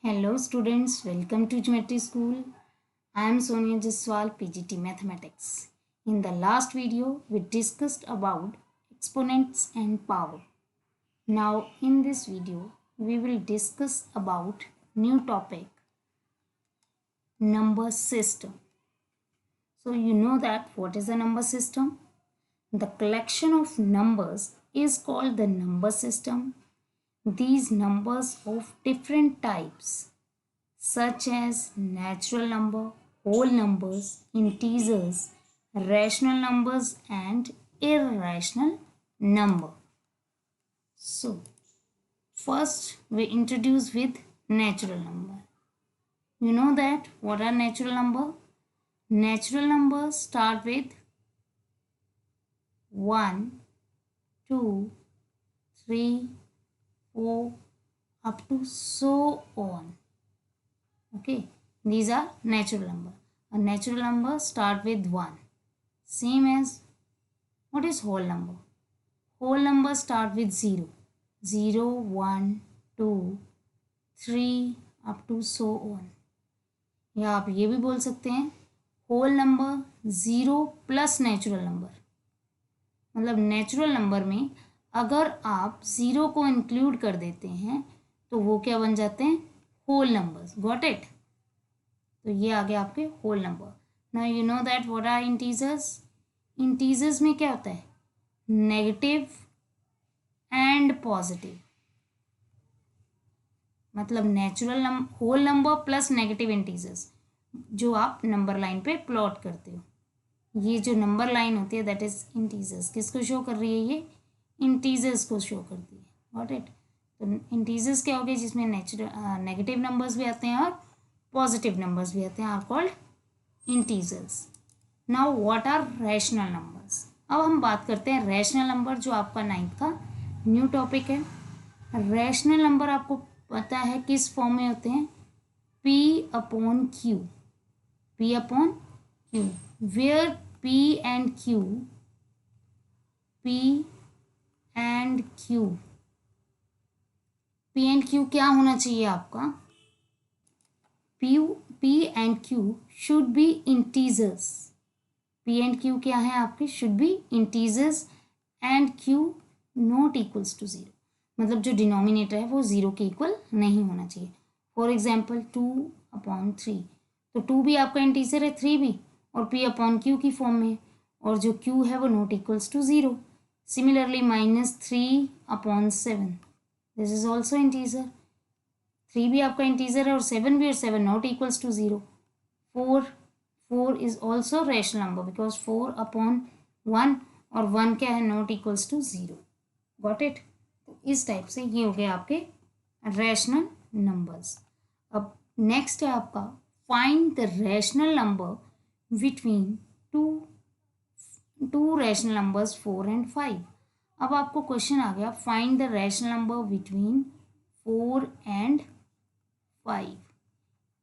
Hello students, welcome to Geometry School. I am Sonia Jaswal, PGT Mathematics. In the last video, we discussed about exponents and power. Now in this video, we will discuss about new topic, number system. So you know that what is a number system? The collection of numbers is called the number system. These numbers of different types such as natural number, whole numbers, integers, rational numbers and irrational number. So first we introduce with natural number. You know that what are natural number? Natural numbers start with 1, 2, 3, 4 up to so on. Okay, these are natural number. A natural number start with 1. Same as what is whole number? Whole number start with 0. 0, 1, 2, 3 up to so on. या आप ये भी बोल सकते हैं whole number 0 plus natural number. मतलब natural number में अगर आप 0 को इंक्लूड कर देते हैं तो वो क्या बन जाते हैं? Whole numbers. Got it? तो ये आ गया आपके whole number. Now you know that what are integers. Integers में क्या होता है? Negative and positive. मतलब natural whole number plus negative integers जो आप नंबर लाइन पे प्लॉट करते हो. ये जो नंबर लाइन होती है दैट इज इंटीजर्स. किसको शो कर रही है? ये इंटीजर्स को शो करती है. Got it? तो इंटीजर्स क्या हो गए? जिसमें नेगेटिव नंबर्स भी आते हैं और पॉजिटिव नंबर्स भी आते हैं, are called integers. Now what are rational numbers. अब हम बात करते हैं रैशनल नंबर जो आपका 9th का न्यू टॉपिक है. रैशनल नंबर आपको पता है किस फॉर्म में होते हैं? P upon Q. P upon Q. Where P and Q क्या होना चाहिए आपका? P and Q should be integers. P and Q क्या है आपके? should be integers and Q not equals to 0. मतलब जो डिनोमिनेटर है वो 0 के इक्वल नहीं होना चाहिए. For example 2 upon 3. तो 2 भी आपका इंटीजर है, 3 भी, और P अपॉन Q की फॉर्म में, और जो Q है वो not equals to 0. Similarly -3 upon 7. This is also integer. 3 भी आपका इंटीजर है और 7 भी, और 7 not equals to 0. 4 is also rational number because 4 upon 1 और 1 क्या है? Not equals to 0. Got it? तो इस टाइप से ये हो गए आपके रैशनल नंबर्स. अब नेक्स्ट है आपका find the rational number between two rational numbers 4 and 5. अब आपको क्वेश्चन आ गया find the rational number between 4 and 5.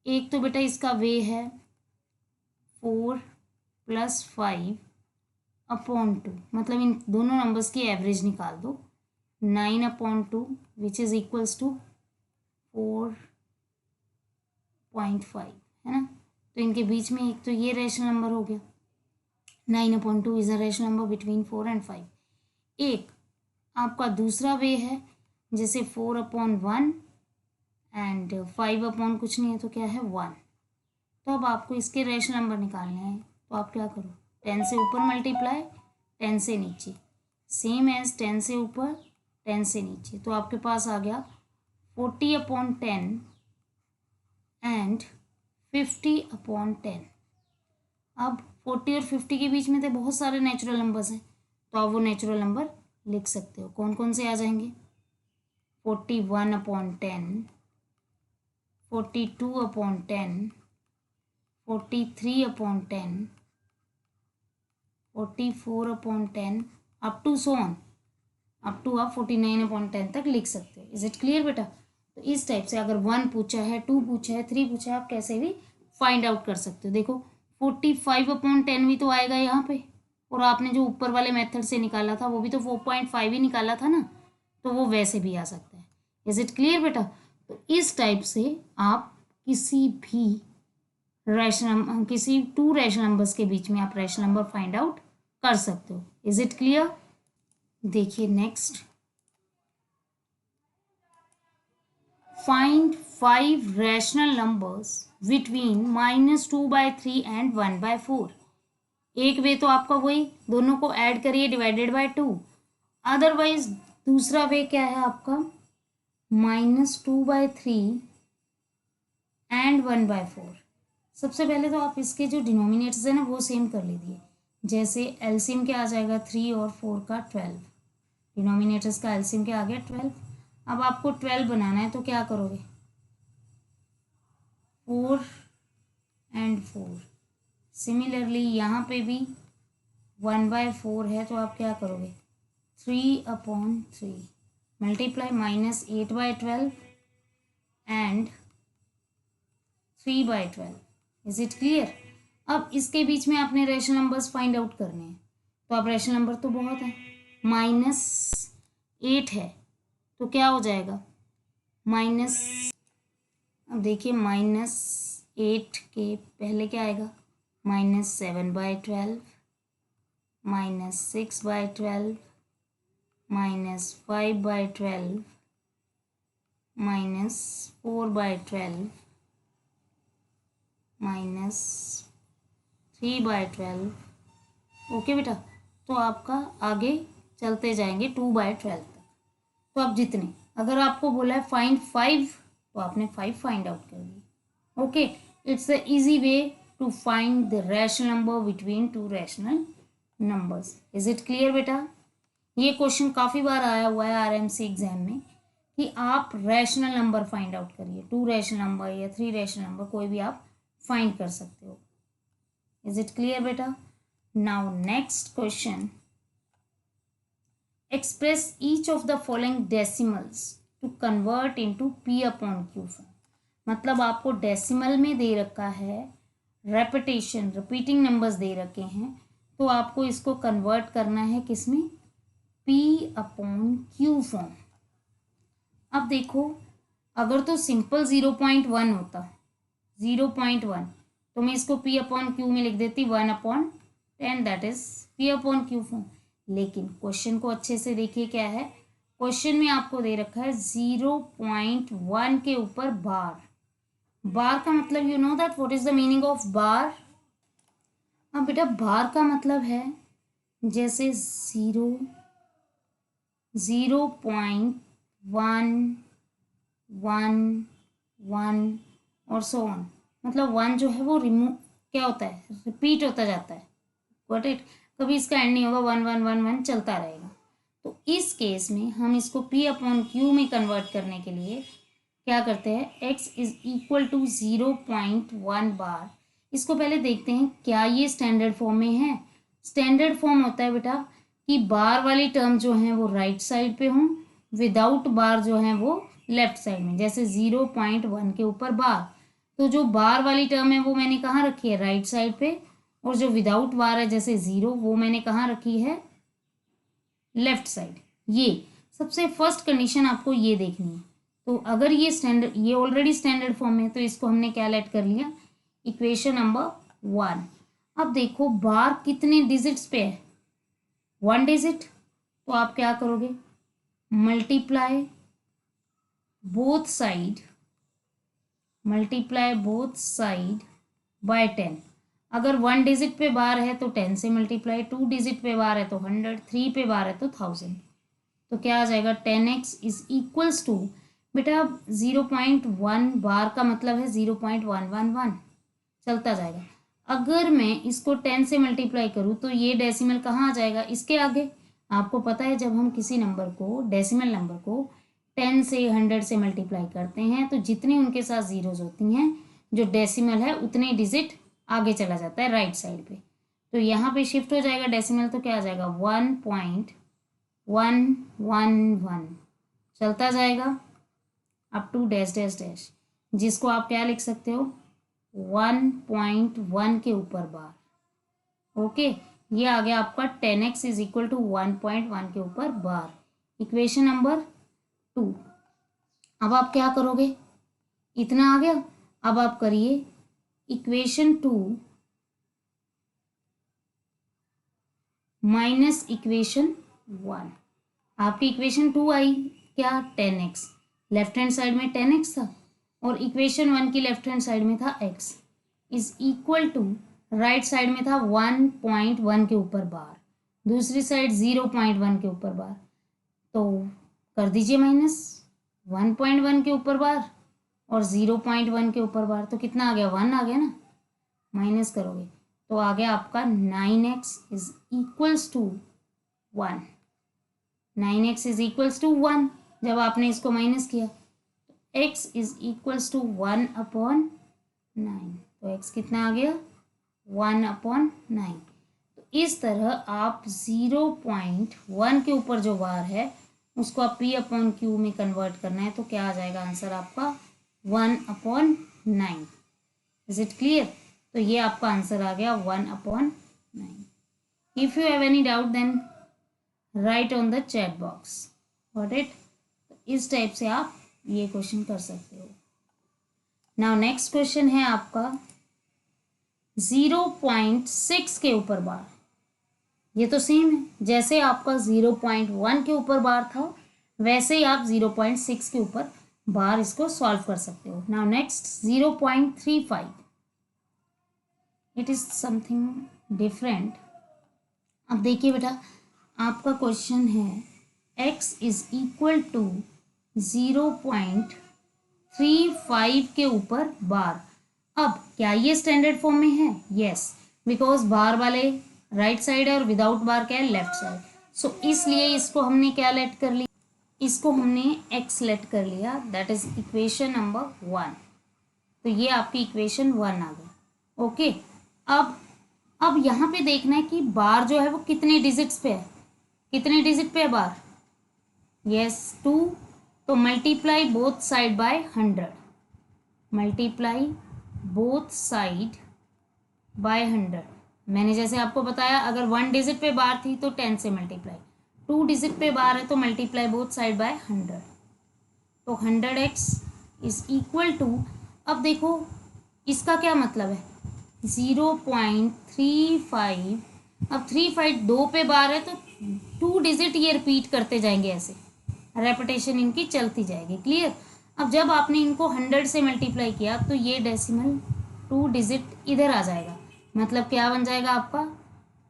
एक तो बेटा इसका वे है 4 + 5 अपॉन 2. मतलब इन दोनों नंबर्स की एवरेज निकाल दो. 9 upon 2 which is equals to 4.5 है ना. तो इनके बीच में एक तो ये रैशनल नंबर हो गया. 9 upon 2 is a rational number between 4 and 5. एक आपका दूसरा वे है जैसे 4 अपॉन 1 एंड 5 अपॉन कुछ नहीं है तो क्या है 1. तो अब आपको इसके रैशनल नंबर निकालने हैं तो आप क्या करो? 10 से ऊपर मल्टीप्लाई 10 से नीचे, सेम एज 10 से ऊपर 10 से नीचे. तो आपके पास आ गया 40 अपॉन 10 एंड 50 अपॉन 10. अब 40 और 50 के बीच में थे बहुत सारे नेचुरल नंबर्स हैं, तो आप वो नेचुरल नंबर लिख सकते हो. कौन कौन से आ जाएंगे? 41 upon 10, 42 upon 10, 43 upon 10, 44 upon 10 up to so on, up to आप 49 अपॉन 10 तक लिख सकते हो. इज इट क्लियर बेटा? तो इस टाइप से अगर 1 पूछा है, 2 पूछा है, 3 पूछा है, आप कैसे भी फाइंड आउट कर सकते हो. देखो 45 अपॉन 10 भी तो आएगा यहाँ पे, और आपने जो ऊपर वाले मेथड से निकाला था वो भी तो 4.5 ही निकाला था ना, तो वो वैसे भी आ सकता है. इज इट क्लियर बेटा? तो इस टाइप से आप किसी भी किसी टू रैशनल नंबर्स के बीच में आप रैशनल नंबर फाइंड आउट कर सकते हो। Is it clear? देखिए next, find 5 rational numbers between -2/3 and 1/4। एक वे तो आपका वही, दोनों को ऐड करिए डिवाइडेड बाय 2। अदरवाइज दूसरा वे क्या है आपका, -2/3 एंड 1/4। सबसे पहले तो आप इसके जो डिनोमिनेटर्स है ना वो सेम कर लीजिए। जैसे एलसीएम क्या आ जाएगा, 3 और 4 का 12, डिनोमिनेटर्स का एलसीएम क्या आ गया 12। अब आपको 12 बनाना है तो क्या करोगे, 4 एंड 4। सिमिलरली यहाँ पे भी 1/4 है तो आप क्या करोगे, 3/3 multiply -8/12 and 3/12। Is it clear? अब इसके बीच में आपने रैशनल नंबर्स फाइंड आउट करने हैं, तो आप रैशनल नंबर तो बहुत है, -8 है तो क्या हो जाएगा माइनस, अब देखिए -8 के पहले क्या आएगा, -7/12, -6/12, -5/12, -4/12, -3/12। ओके बेटा, तो आपका आगे चलते जाएंगे 2/12 तक। तो आप जितने, अगर आपको बोला है फाइंड 5 तो आपने 5 फाइंड आउट कर दिए। Okay, it's the easy way to find the rational number between two rational numbers. Is it clear बेटा? ये क्वेश्चन काफ़ी बार आया हुआ है आरएमसी एग्जाम में कि आप रैशनल नंबर फाइंड आउट करिए, 2 रैशनल नंबर या 3 रैशनल नंबर कोई भी आप फाइंड कर सकते हो। इज इट क्लियर बेटा? Now next question, express each of the following decimals to convert into p/q form। मतलब आपको डेसिमल में दे रखा है, रेपिटेशन रिपीटिंग नंबर्स दे रखे हैं, तो आपको इसको कन्वर्ट करना है किसमें, p/q फॉर्म। अब देखो, अगर तो सिंपल 0.1 होता, 0.1, तो मैं इसको p/q में लिख देती 1/10, दैट इज p/q फॉर्म। लेकिन क्वेश्चन को अच्छे से देखिए, क्या है क्वेश्चन में आपको दे रखा है 0.1 के ऊपर बार। बार का मतलब you know that what is the meaning of बार। अब बेटा बार का मतलब है जैसे 0.111 और सो ऑन, मतलब 1 जो है वो रिमूव क्या होता है, रिपीट होता जाता है, गॉट इट, कभी इसका एंड नहीं होगा, 1 चलता रहेगा। तो इस केस में हम इसको p/q में कन्वर्ट करने के लिए क्या करते हैं, x इज इक्वल टू 0.1 बार। इसको पहले देखते हैं क्या ये स्टैंडर्ड फॉर्म में है। स्टैंडर्ड फॉर्म होता है बेटा कि बार वाली टर्म जो है वो राइट साइड पे हों, विदाउट बार जो है वो लेफ्ट साइड में। जैसे 0.1 के ऊपर बार, तो जो बार वाली टर्म है वो मैंने कहाँ रखी है, राइट साइड पे, और जो विदाउट बार है जैसे 0, वो मैंने कहाँ रखी है, लेफ्ट साइड। ये सबसे फर्स्ट कंडीशन आपको ये देखनी है। तो अगर ये स्टैंडर्ड, ये ऑलरेडी स्टैंडर्ड फॉर्म है, तो इसको हमने क्या लेट कर लिया, इक्वेशन नंबर 1। अब देखो बार कितने डिजिट्स पे है, 1 डिजिट, तो आप क्या करोगे, मल्टीप्लाई बोथ साइड बाय 10। अगर 1 डिजिट पे बार है तो 10 से मल्टीप्लाई, 2 डिजिट पे बार है तो 100, 3 पे बार है तो 1000। तो क्या आ जाएगा, 10x इज इक्वल्स टू, बेटा 0.1 बार का मतलब है 0.111 चलता जाएगा। अगर मैं इसको 10 से मल्टीप्लाई करूँ तो ये डेसिमल कहाँ आ जाएगा, इसके आगे। आपको पता है जब हम किसी नंबर को, डेसिमल नंबर को 10 से 100 से मल्टीप्लाई करते हैं तो जितनी उनके साथ जीरोज होती हैं, जो डेसिमल है उतने डिजिट आगे चला जाता है राइट साइड पे। तो यहाँ पे शिफ्ट हो जाएगा डेसिमल, तो क्या आ जाएगा 1.111 चलता जाएगा up to dash dash dash, जिसको आप क्या लिख सकते हो, 1.1 के ऊपर बार। ओके, ये आ गया आपका 10x इज इक्वल टू 1.1 के ऊपर बार, इक्वेशन नंबर 2। अब आप क्या करोगे, इतना आ गया। अब आप करिए इक्वेशन 2 माइनस इक्वेशन 1। आपकी इक्वेशन 2 आई क्या, 10x, लेफ्ट हैंड साइड में 10x था और इक्वेशन 1 की लेफ्ट हैंड साइड में था x is equal to, right side में था 1.1 के ऊपर बार, दूसरी साइड 0.1 के ऊपर बार, तो कर दीजिए माइनस 1.1 के ऊपर बार और 0.1 के ऊपर बार, तो कितना आ गया, 1 आ गया ना। माइनस करोगे तो आ गया आपका 9x is equals to 1। 9x is equals to 1 जब आपने इसको माइनस किया, तो x इज इक्वल्स टू 1/9, तो x कितना आ गया, 1/9। तो इस तरह आप 0.1 के ऊपर जो बार है उसको आप p/q में कन्वर्ट करना है, तो क्या आ जाएगा आंसर आपका 1/9। Is it clear. तो ये आपका आंसर आ गया 1/9। If you have any doubt then write on the chat box, got it. इस टाइप से आप ये क्वेश्चन कर सकते हो। नाउ नेक्स्ट क्वेश्चन है आपका 0.6 के ऊपर बार। ये तो सेम है, जैसे आपका 0.1 के ऊपर बार था वैसे ही आप 0.6 के ऊपर बार इसको सॉल्व कर सकते हो। Now next 0.35, it is something different. अब देखिए बेटा, आपका क्वेश्चन है x इज इक्वल टू 0.35 के ऊपर बार। अब क्या ये स्टैंडर्ड फॉर्म में है, यस, बिकॉज बार वाले राइट साइड है और विदाउट बार क्या है, लेफ्ट साइड। सो इसलिए इसको हमने क्या लेट कर लिया, इसको हमने x लेट कर लिया, दैट इज इक्वेशन नंबर 1। तो ये आपकी इक्वेशन 1 आ गई। ओके, अब यहाँ पे देखना है कि बार जो है वो कितने डिजिट्स पे है, कितने डिजिट पे है बार, यस 2। तो multiply both side by 100, multiply both side by 100। मैंने जैसे आपको बताया अगर 1 डिजिट पे बार थी तो 10 से मल्टीप्लाई, 2 डिजिट पे बार है तो मल्टीप्लाई बोथ साइड बाय 100, तो 100x इज इक्वल टू, अब देखो इसका क्या मतलब है 0.35। अब 35 2 पे बार है तो 2 डिजिट ये रिपीट करते जाएंगे, ऐसे रेपिटेशन इनकी चलती जाएगी, क्लियर। अब जब आपने इनको 100 से मल्टीप्लाई किया तो ये डेसिमल 2 डिजिट इधर आ जाएगा, मतलब क्या बन जाएगा आपका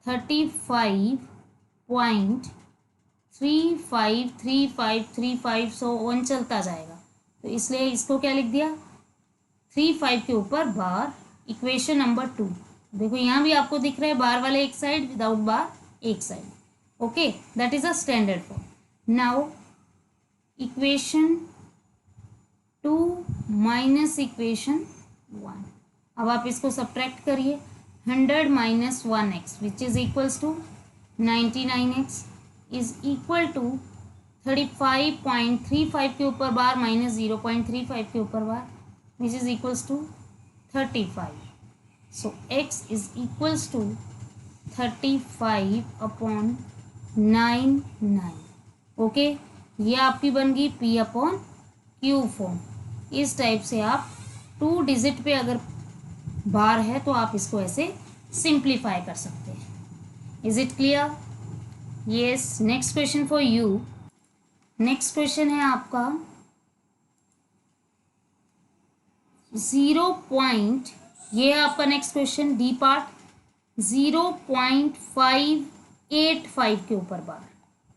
35.353535 सो 1 चलता जाएगा। तो इसलिए इसको क्या लिख दिया, 35 के ऊपर बार, इक्वेशन नंबर 2। देखो यहाँ भी आपको दिख रहा है बार वाले एक साइड, विदाउट बार एक side. Okay, that is a standard form. Now equation 2 minus equation 1। अब आप इसको सब्ट्रैक्ट करिए, 100 minus 1x which is equals to 99x is equal to 35.35 के ऊपर बार माइनस 0.35 के ऊपर bar which is equals to 35। So x is equals to 35/99। Okay, ये आपकी बन गई p/q फॉर्म। इस टाइप से आप 2 डिजिट पे अगर बार है तो आप इसको ऐसे सिंप्लीफाई कर सकते हैं। Is it clear? Yes. Next question for you. Next question है आपका 0. ये है आपका नेक्स्ट क्वेश्चन, डी पार्ट, 0.585 के ऊपर बार,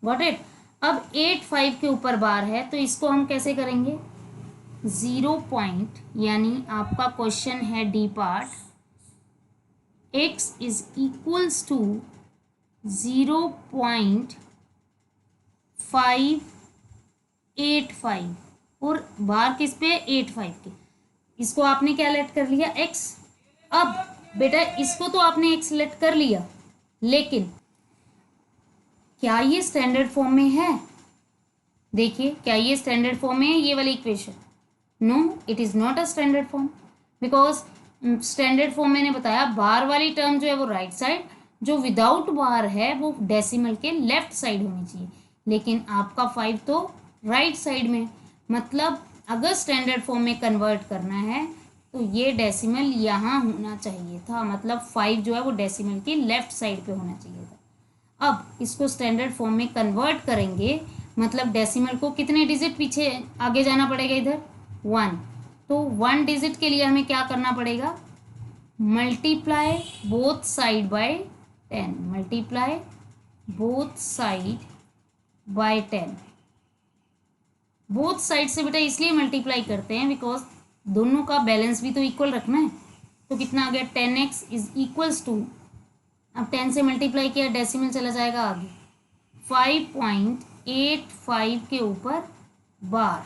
गॉट इट। अब 85 के ऊपर बार है तो इसको हम कैसे करेंगे, 0 पॉइंट, यानी आपका क्वेश्चन है D part, x is equals to 0.585 और बार किस पे, 85 के। इसको आपने क्या लेट कर लिया, x। अब बेटा इसको तो आपने x लेट कर लिया, लेकिन क्या ये स्टैंडर्ड फॉर्म में है, देखिए क्या ये स्टैंडर्ड फॉर्म में है ये वाली equation, no it is not a standard form, because standard form मैंने बताया बार वाली टर्म जो है वो राइट साइड, जो विदाउट बार है वो डेसिमल के लेफ्ट साइड होनी चाहिए, लेकिन आपका 5 तो राइट साइड में, मतलब अगर स्टैंडर्ड फॉर्म में कन्वर्ट करना है तो ये डेसिमल यहाँ होना चाहिए था, मतलब 5 जो है वो डेसिमल की लेफ्ट साइड पे होना चाहिए था। अब इसको स्टैंडर्ड फॉर्म में कन्वर्ट करेंगे, मतलब डेसिमल को कितने डिजिट पीछे आगे जाना पड़ेगा, इधर 1। तो 1 डिजिट के लिए हमें क्या करना पड़ेगा, multiply both side by 10, multiply both side by 10। Both side से बेटा इसलिए मल्टीप्लाई करते हैं बिकॉज दोनों का बैलेंस भी तो इक्वल रखना है। तो कितना आ गया, 10x इज इक्वल्स टू, अब 10 से मल्टीप्लाई किया डेसिमल चला जाएगा आगे, 5.85 के ऊपर बार।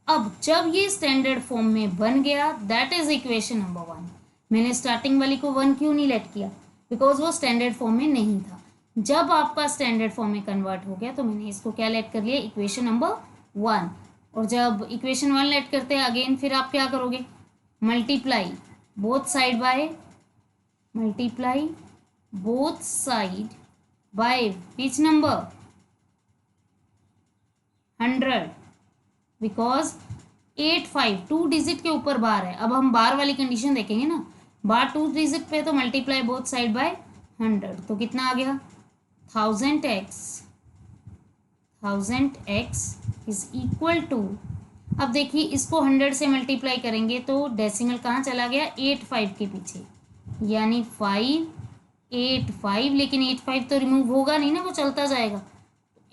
अब जब ये स्टैंडर्ड फॉर्म में बन गया, दैट इज इक्वेशन नंबर 1। मैंने स्टार्टिंग वाली को 1 क्यों नहीं लेट किया, बिकॉज वो स्टैंडर्ड फॉर्म में नहीं था। जब आपका स्टैंडर्ड फॉर्म में कन्वर्ट हो गया तो मैंने इसको क्या लेट कर लिया, इक्वेशन नंबर 1। और जब इक्वेशन 1 लेट करते हैं अगेन, फिर आप क्या करोगे, multiply both side by, multiply both side by which number, 100, because 85 2 digit के ऊपर बार है। अब हम बार वाली कंडीशन देखेंगे ना, बार 2 डिजिट पे, तो मल्टीप्लाई बोथ साइड बाय 100, तो कितना आ गया, 1000x इज इक्वल टू, अब देखिए इसको 100 से मल्टीप्लाई करेंगे तो डेसिमल कहाँ चला गया, 85 के पीछे, यानी 585, लेकिन 85 तो रिमूव होगा नहीं ना, वो चलता जाएगा।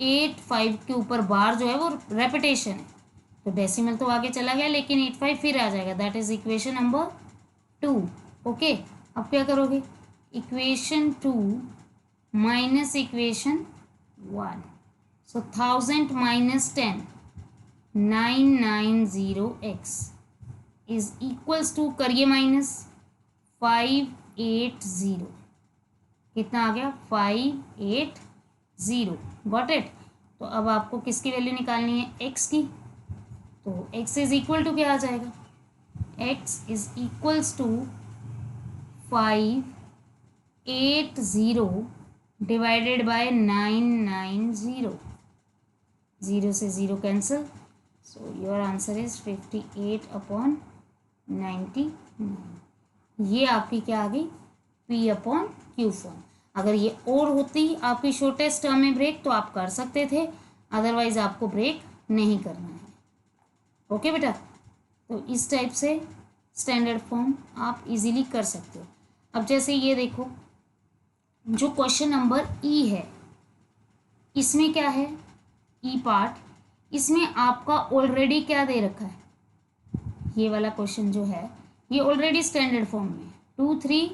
85 के ऊपर बार जो है वो रेपिटेशन है, तो डेसिमल तो आगे चला गया लेकिन 85 फिर आ जाएगा, that is equation number 2। Okay, अब क्या करोगे, equation 2 minus equation 1, so 1000 minus 10, 990x is equals to, करिए माइनस, 580, कितना आ गया, 580, गॉट इट। तो अब आपको किसकी वैल्यू निकालनी है, x की, तो x इज इक्वल टू क्या आ जाएगा, x is equals to 580 divided by 990, 0 से 0 cancel, so your answer is 58/99। ये आपकी क्या आ गई, P/Q फॉर्म। अगर ये और होती आपकी शॉर्टेस्ट टर्म में ब्रेक तो आप कर सकते थे, अदरवाइज आपको ब्रेक नहीं करना है। ओके बेटा, तो इस टाइप से स्टैंडर्ड फॉर्म आप इजीली कर सकते हो। अब जैसे ये देखो, जो क्वेश्चन नंबर ई है, इसमें क्या है, ई पार्ट, इसमें आपका ऑलरेडी क्या दे रखा है, ये वाला क्वेश्चन जो है ये ऑलरेडी स्टैंडर्ड फॉर्म में 2 3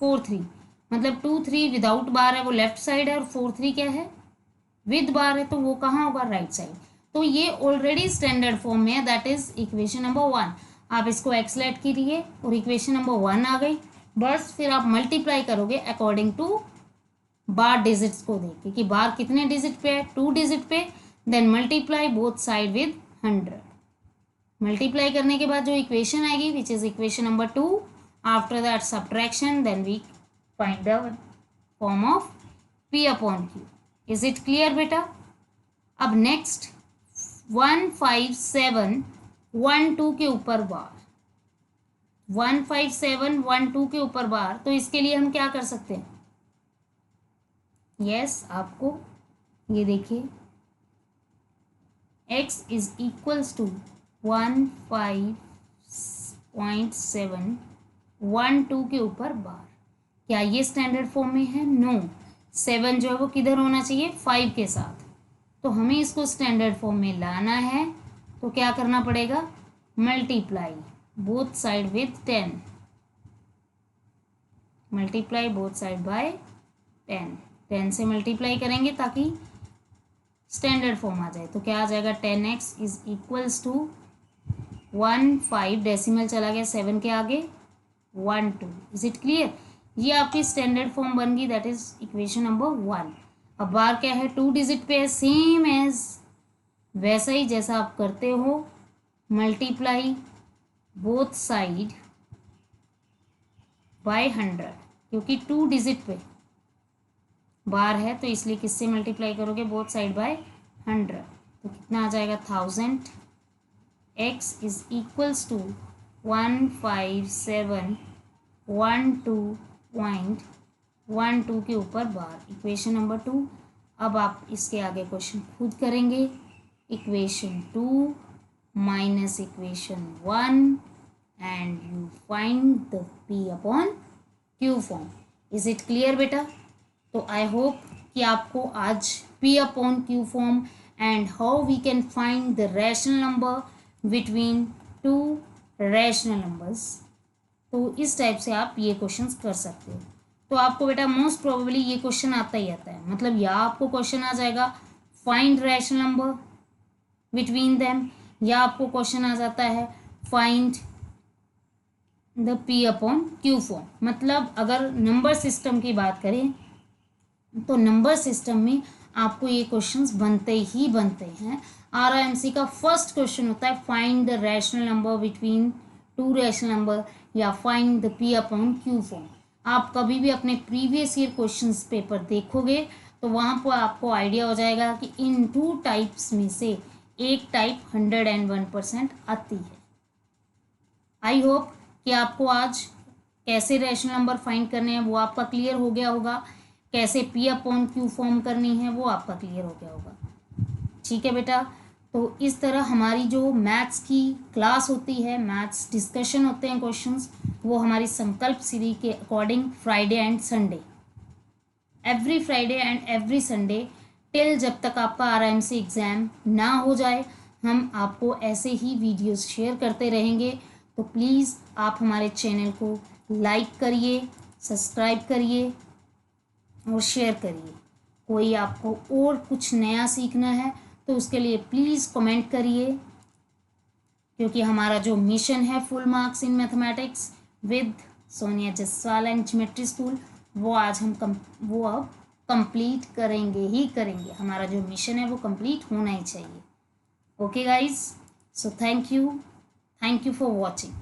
4 3, मतलब 2 3 विदाउट बार है वो लेफ्ट साइड है, और 4 3 क्या है, विद बार है, तो वो कहाँ होगा, राइट साइड। तो ये ऑलरेडी स्टैंडर्ड फॉर्म में है, दैट इज इक्वेशन नंबर 1। आप इसको एक्सलेट कीजिए और इक्वेशन नंबर 1 आ गई, बस फिर आप मल्टीप्लाई करोगे अकॉर्डिंग टू बार डिजिट्स को देख के, कि बार कितने डिजिट पे है, 2 डिजिट पे, then multiply both side with 100। Multiply करने के बाद जो इक्वेशन आएगी which is equation number 2, after that subtraction, then we find the form of P/Q। Is it clear बेटा। अब नेक्स्ट 15712 के ऊपर बार, 15712 के ऊपर बार, तो इसके लिए हम क्या कर सकते हैं, यस आपको ये देखिए, x इज इक्वल्स टू 15.712 के ऊपर बार। क्या ये स्टैंडर्ड फॉर्म में है, नो, 7 जो है वो किधर होना चाहिए, 5 के साथ, तो हमें इसको स्टैंडर्ड फॉर्म में लाना है, तो क्या करना पड़ेगा, multiply both side with 10, multiply both side by 10, 10 से मल्टीप्लाई करेंगे ताकि स्टैंडर्ड फॉर्म आ जाए, तो क्या आ जाएगा, 10x is equals to 15, decimal चला गया 7 के आगे, 12। इज इट क्लियर, ये आपकी स्टैंडर्ड फॉर्म बन गई, दैट इज इक्वेशन नंबर 1। अब बार क्या है, 2 डिजिट पे है, सेम एज वैसा ही जैसा आप करते हो, मल्टीप्लाई बोथ साइड बाय 100, क्योंकि 2 डिजिट पे बार है तो इसलिए किससे मल्टीप्लाई करोगे, बोथ साइड बाय 100, तो कितना आ जाएगा, 1000 x इज इक्वल्स टू 15712.12 के ऊपर बार, इक्वेशन नंबर 2। अब आप इसके आगे क्वेश्चन खुद करेंगे। Equation 2 minus equation 1 and you find the p upon q form. Is it clear बेटा? तो आई होप कि आपको आज p upon q form and how we can find the rational number between two rational numbers, तो इस type से आप ये क्वेश्चंस कर सकते हो। तो आपको बेटा मोस्ट प्रोबेबली ये क्वेश्चन आता ही आता है, मतलब या आपको क्वेश्चन आ जाएगा find rational number between them, या आपको क्वेश्चन आ जाता है find the p upon q form. मतलब अगर नंबर सिस्टम की बात करें तो नंबर सिस्टम में आपको ये क्वेश्चंस बनते ही बनते हैं। RIMC का फर्स्ट क्वेश्चन होता है find the rational number between two rational number या find the p upon q form. आप कभी भी अपने प्रीवियस ईयर क्वेश्चंस पेपर देखोगे तो वहाँ पर आपको आइडिया हो जाएगा कि इन टू टाइप्स में से एक टाइप 101% आती है। आई होप कि आपको आज कैसे रैशनल नंबर फाइंड करने हैं वो आपका क्लियर हो गया होगा, कैसे p अपॉन q फॉर्म करनी है वो आपका क्लियर हो गया होगा। ठीक है बेटा, तो इस तरह हमारी जो मैथ्स की क्लास होती है, मैथ्स डिस्कशन होते हैं क्वेश्चंस, वो हमारी संकल्प सीरीज के according Friday and Sunday, every Friday and every Sunday till जब तक आपका RIMC एग्ज़ाम ना हो जाए हम आपको ऐसे ही वीडियोस शेयर करते रहेंगे। तो प्लीज़ आप हमारे चैनल को लाइक करिए, सब्सक्राइब करिए और शेयर करिए। कोई आपको और कुछ नया सीखना है तो उसके लिए प्लीज़ कमेंट करिए, क्योंकि हमारा जो मिशन है full marks in mathematics with Sonia Jaswal and geometry school, वो आज हम वो अब कंप्लीट करेंगे ही करेंगे। हमारा जो मिशन है वो कंप्लीट होना ही चाहिए। Okay guys, so thank you for watching.